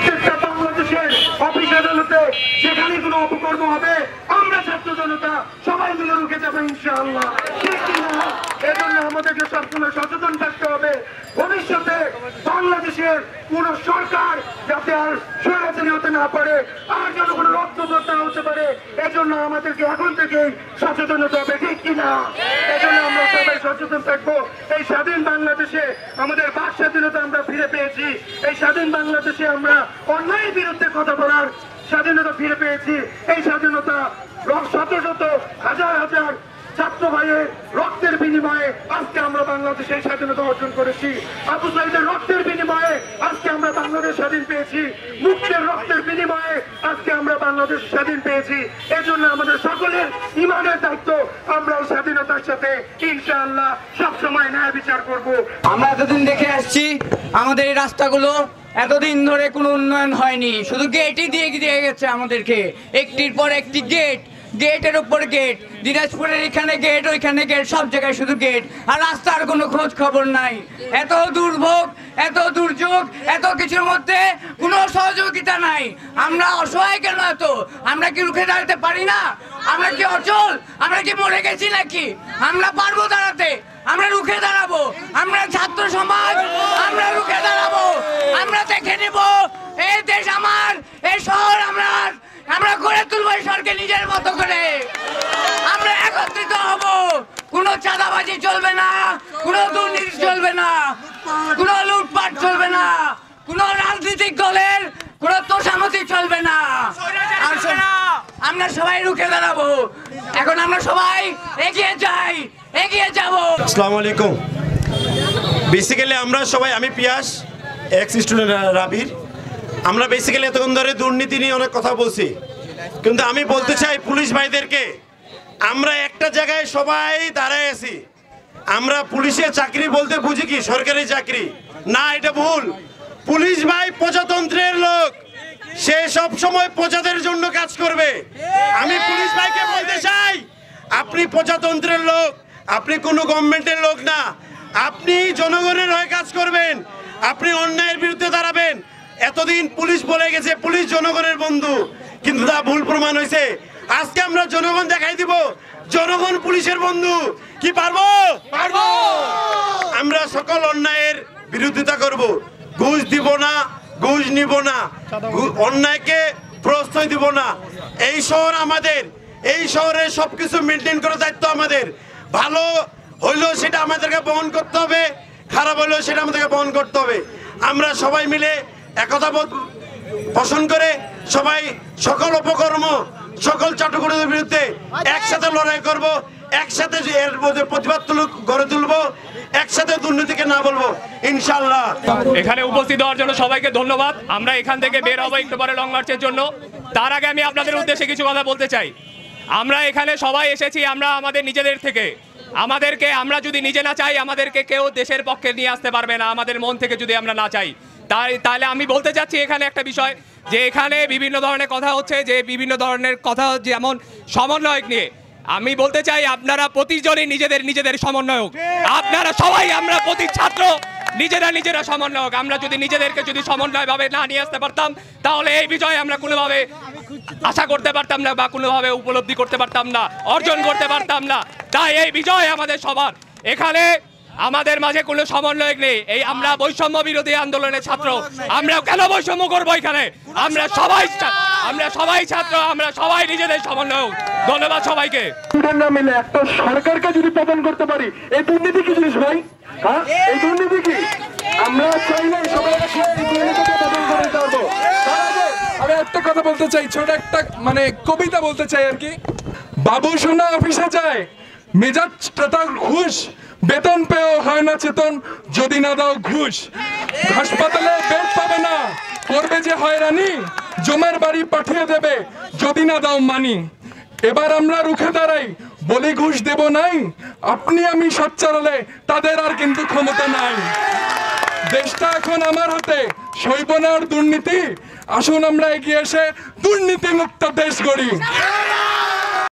প্রত্যেকটা বাংলাদেশের অফিস আদালতে যেখানে কোনো অপকর্ম হবে আমরা ছাত্র জনতা সবাই মিলে রুখে যাবো ইনশাআল্লাহ। ঠিক কিনা? এজন্য আমাদেরকে সবসময় সচেতন থাকতে হবে। ভবিষ্যতে বাংলাদেশের কোন সরকার যাতে আর স্বৈরাচারী হতে না পারে, আর যেন কোনো রক্তবদ্ধ হতে পারে, এজন্য আমাদেরকে এখন থেকেই সচেতন হতে হবে। ঠিক কিনা? এজন্য আমরা সবাই সচেতন থাকবো। এই স্বাধীন বাংলাদেশে আমাদের বাক স্বাধীনতা আমরা ফিরে পেয়েছি। এই স্বাধীন বাংলাদেশে আমরা অন্যায়ের বিরুদ্ধে কথা বলার স্বাধীনতা ফিরে পেয়েছি। এই স্বাধীনতা শত শত হাজার হাজার ছাত্র ভাইয়ের রক্তের বিনিময়ে আজকে আমরা বাংলাদেশের স্বাধীনতা অর্জন করেছি। আবু সাইদের রক্তের বিনিময়ে আজকে আমরা বাংলাদেশ স্বাধীন পেয়েছি। মুক্তির রক্তের বিনিময়ে আজকে আমরা বাংলাদেশ স্বাধীন পেয়েছি। এজন্য আমাদের সকলের ইমানের দায়িত্ব আমরা এই স্বাধীনতার সাথে ইনশাআল্লাহ সবসময় ন্যায় বিচার করব। আমরা এতদিন দেখে আসছি আমাদের এই রাস্তাগুলো এতদিন ধরে কোনো উন্নয়ন হয়নি, শুধু গেটই দিয়ে গেছে আমাদেরকে, একটির পর একটি গেট, গেটের উপর গেট, দিনাজপুরের এখানে গেট, ওইখানে গেট, সব জায়গায় শুধু গেট, আর রাস্তার কোনো খোঁজ খবর নাই। এত দুর্ভোগ, এত দুর্যোগ, এত কিছুর মধ্যে কোনো সহযোগিতা নাই। আমরা অসহায় কেন এত? আমরা কি রুখে দাঁড়াতে পারি না? আমরা কি অচল? আমরা কি মরে গেছি নাকি? আমরা পারবো দাঁড়াতে, আমরা রুখে দাঁড়াবো। আমরা ছাত্র সমাজ, আমরা রুখে দাঁড়াবো। আমরা দেখে নিব এই দেশ আমার, এই শহর আমার, আমরা গড়ে তুলবো এই শহরকে নিজের মতো করে। আমরা একত্রিত হব। কোনো চাঁদাবাজি চলবে না, কোনো দুর্নীতি চলবে না, কোনো লুটপাট চলবে না, কোনো রাজনৈতিক দলের কোনো তোষামতি চলবে না। আমরা সবাই রুখে দাঁড়াবো। এখন আমরা সবাই এগিয়ে যাই, এগিয়ে যাবো। আসসালামু আলাইকুম। বেসিক্যালি আমরা সবাই, আমি পিয়াস, এক্স স্টুডেন্ট রাবির, আমরা বেসিক্যালি এতক্ষণ ধরে দুর্নীতি নিয়ে অনেক কথা বলছি, কিন্তু আমি বলতে চাই পুলিশ ভাইদেরকে, আমরা একটা জায়গায় সবাই দাঁড়ায় আছি। আমরা পুলিশের চাকরি বলতে বুঝি কি সরকারি চাকরি না, এটা ভুল। পুলিশ ভাই প্রজাতন্ত্রের লোক, সে সব সময় প্রজাদের জন্য কাজ করবে। আমি পুলিশ ভাইকে বলতে চাই, আপনি প্রজাতন্ত্রের লোক, আপনি কোনো গভর্নমেন্টের লোক না, আপনি জনগণের হয়ে কাজ করবেন, আপনি অন্যায়ের বিরুদ্ধে দাঁড়াবেন। এতদিন পুলিশ বলে গেছে পুলিশ জনগণের বন্ধু, কিন্তু তা ভুল প্রমাণ হয়েছে। আজকে আমরা জনগণ দেখাই দিব জনগণ পুলিশের বন্ধু। কি পারবো? পারবো। আমরা সকল অন্যায়ের বিরোধিতা করব, ঘুষ দিব না, ঘুষ নিব না, অন্যায়কে প্রশ্রয় দিব না। এই শহর আমাদের, এই শহরে সবকিছু মেনটেন করার দায়িত্ব আমাদের। ভালো হইলেও সেটা আমাদেরকে বহন করতে হবে, খারাপ হইলেও সেটা আমাদেরকে বহন করতে হবে। আমরা সবাই মিলে একতাবোধ পোষণ করে সবাই সকল অপকর্ম, সকল চট্টগ্রামের বিরুদ্ধে একসাথে লড়াই করব, একসাথে এর মধ্যে প্রতিবাদ গড়ে তুলবো, একসাথে দুর্নীতিকে না বলবো ইনশাআল্লাহ। এখানে উপস্থিত হওয়ার জন্য সবাইকে ধন্যবাদ। আমরা এখান থেকে বের হবো একটু পরে লং মার্চের জন্য। তার আগে আমি আপনাদের উদ্দেশ্যে কিছু কথা বলতে চাই। আমরা এখানে সবাই এসেছি আমরা আমাদের নিজেদের থেকে। আমাদেরকে, আমরা যদি নিজে না চাই, আমাদেরকে কেউ দেশের পক্ষে নিয়ে আসতে পারবে না। আমাদের মন থেকে যদি আমরা না চাই, তাহলে আমি বলতে চাচ্ছি এখানে একটা বিষয়, যে এখানে বিভিন্ন ধরনের কথা হচ্ছে, যে বিভিন্ন ধরনের কথা যেমন সমন্বয়ক নিয়ে। আমি বলতে চাই আপনারা প্রতিজনই নিজেদের সমন্বয়ক। আপনারা সবাই, আমরা প্রতি ছাত্র নিজেরা সমন্বয়ক। আমরা যদি নিজেদেরকে যদি সমন্বয়ভাবে না নিয়ে আসতে পারতাম, তাহলে এই বিষয়ে আমরা কোনোভাবে আশা করতে পারতাম না, বা কোনোভাবে উপলব্ধি করতে পারতাম না, অর্জন করতে পারতাম না। তাই এই বিজয় আমাদের সবার। এখানে আমাদের মাঝে কোনো সমন্বয়ক নেই। এই আমরা বৈষম্য বিরোধী আন্দোলনের ছাত্র, আমরা কেন বৈষম্য করবো এখানে? আমরা সবাই ছাত্র, আমরা সবাই নিজেদের সমন্বয়ক। ধন্যবাদ সবাইকে। স্টুডেন্টরা মিলে একটা সরকারকে যদি পতন করতে পারি, এই দুর্নীতি কি জিনিস ভাই? হ্যাঁ, এই দুর্নীতি কি? আমরা চাই না সবাইকে পতন করে দিতে পারবো। আমি একটা কথা বলতে চাই, ছোট একটা কবিতা বলতে চাই আর কি। বাবু সোনা অফিসে যায়, মেজাজটা ঘুষ, বেতন পেও হয় না চেতন যদি না দাও ঘুষ। হাসপাতালে বেড পাবে না, করবে যে হয়রানি, জমের বাড়ি পাঠিয়ে দেবে যদি না দাও মানি। এবার আমরা রুখে দাঁড়াই, বলি ঘুষ দেব নাই, আপনি আমি সোচ্চার হলে তাদের আর কিন্তু ক্ষমতা নাই। দেশটা এখন আমার হাতে, সইব না আর দুর্নীতি। আসুন আমরা এগিয়ে এসে দুর্নীতি মুক্ত দেশ গড়ি।